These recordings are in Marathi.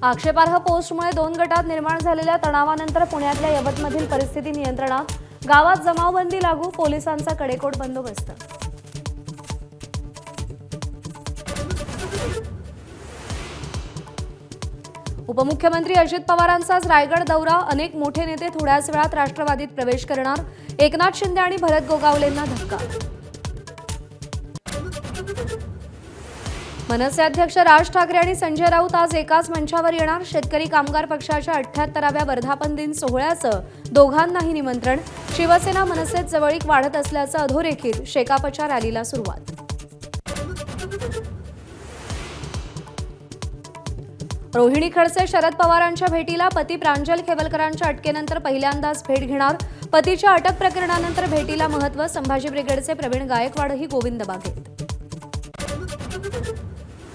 आक्षेपार्ह पोस्टमुळे 2 गटात निर्माण झालेल्या तणावानंतर पुण्यातल्या यवतमधील परिस्थिती नियंत्रणात, गावात जमावबंदी लागू, पोलिसांचा कडेकोट बंदोबस्त। उपमुख्यमंत्री अजित पवारांचाच रायगड दौरा, अनेक मोठे नेते थोड्याच वेळात राष्ट्रवादीत प्रवेश करणार, एकनाथ शिंदे आणि भरत गोगावलेंना धक्का। मनसे अध्यक्ष राज ठाकरे आणि संजय राऊत आज एकाच मंचावर येणार, शेतकरी कामगार पक्षाच्या 78व्या वर्धापन दिन सोहळ्याचं दोघांनाही निमंत्रण, शिवसेना मनसेत जवळीक वाढत असल्याचं अधोरेखित, शेकापच्या रॅलीला सुरुवात। रोहिणी खडसे शरद पवारांच्या भेटीला, पती प्रांजल खेवलकरांच्या अटकेनंतर पहिल्यांदाच भेट घेणार, पतीच्या अटक प्रकरणानंतर भेटीला महत्त्व, संभाजी ब्रिगेडचे प्रवीण गायकवाडही गोविंद बागेत।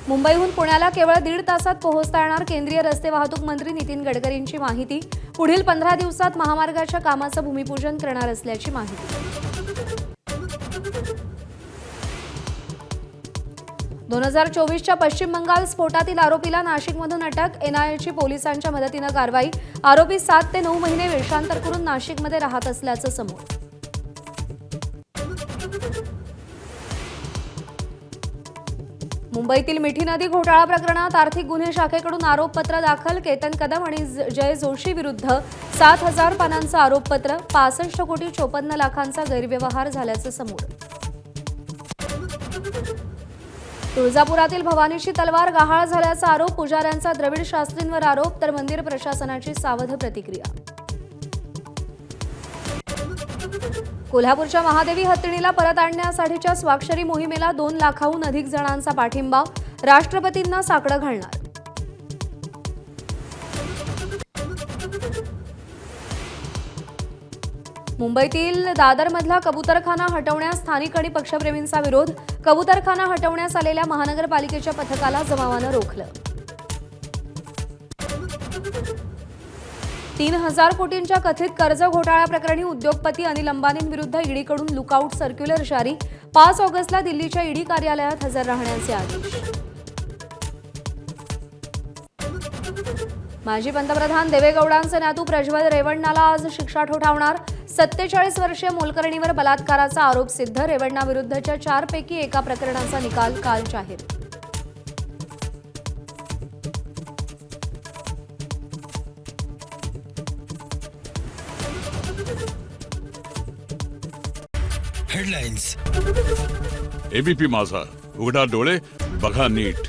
मुंबईहून पुण्याला केवळ 1.5 तासात पोहोचता येणार, केंद्रीय रस्ते वाहतूक मंत्री नितीन गडकरींची माहिती, पुढील 15 दिवसात महामार्गाच्या कामाचं भूमिपूजन करणार असल्याची माहिती। 2024च्या पश्चिम बंगाल स्फोटातील आरोपीला नाशिकमधून अटक, एनआयएची पोलिसांच्या मदतीनं कारवाई, आरोपी 7 ते 9 महिने वेषांतर करून नाशिकमध्ये राहत असल्याचं समोर। मुंबईतील मिठी नदी घोटाळा प्रकरणात आर्थिक गुन्हे शाखेकडून आरोपपत्र दाखल, केतन कदम आणि जय जोशी विरुद्ध 7,000 पानांचं आरोपपत्र, 65 कोटी 54 लाखांचा गैरव्यवहार झाल्याचं समोर। तुळजापुरातील भवानीची तलवार गहाळ झाल्याचा आरोप, पुजाऱ्यांचा द्रविड शास्त्रींवर आरोप, तर मंदिर प्रशासनाची सावध प्रतिक्रिया। कोल्हापूरच्या महादेवी हत्तीणीला परत आणण्यासाठीच्या स्वाक्षरी मोहिमेला 2 लाखाहून अधिक जणांचा पाठिंबा, राष्ट्रपतींना साकडं घालणार। मुंबईतील दादरमधला कबूतरखाना हटवण्यास स्थानिक आणि पक्षप्रेमींचा विरोध, कबूतरखाना हटवण्यास आलेल्या महानगरपालिकेच्या पथकाला जमावानं रोखलं। 3,000 कोटींच्या कथित कर्ज घोटाळ्याप्रकरणी उद्योगपती अनिल अंबानींविरुद्ध ईडीकडून लुकआउट सर्क्युलर जारी, 5 ऑगस्टला दिल्लीच्या ईडी कार्यालयात हजर राहण्याचे आदेश। माजी पंतप्रधान देवेगौडांचे नातू प्रज्वल रेवण्णाला आज शिक्षा ठोठावणार, 47 वर्षीय मोलकरणीवर बलात्काराचा आरोप सिद्ध, रेवण्णाविरुद्धच्या 4 पैकी एका प्रकरणाचा निकाल काल जाहीर। हेडलाइन्स। एबीपी माझा, उघडा डोळे बघा नीट।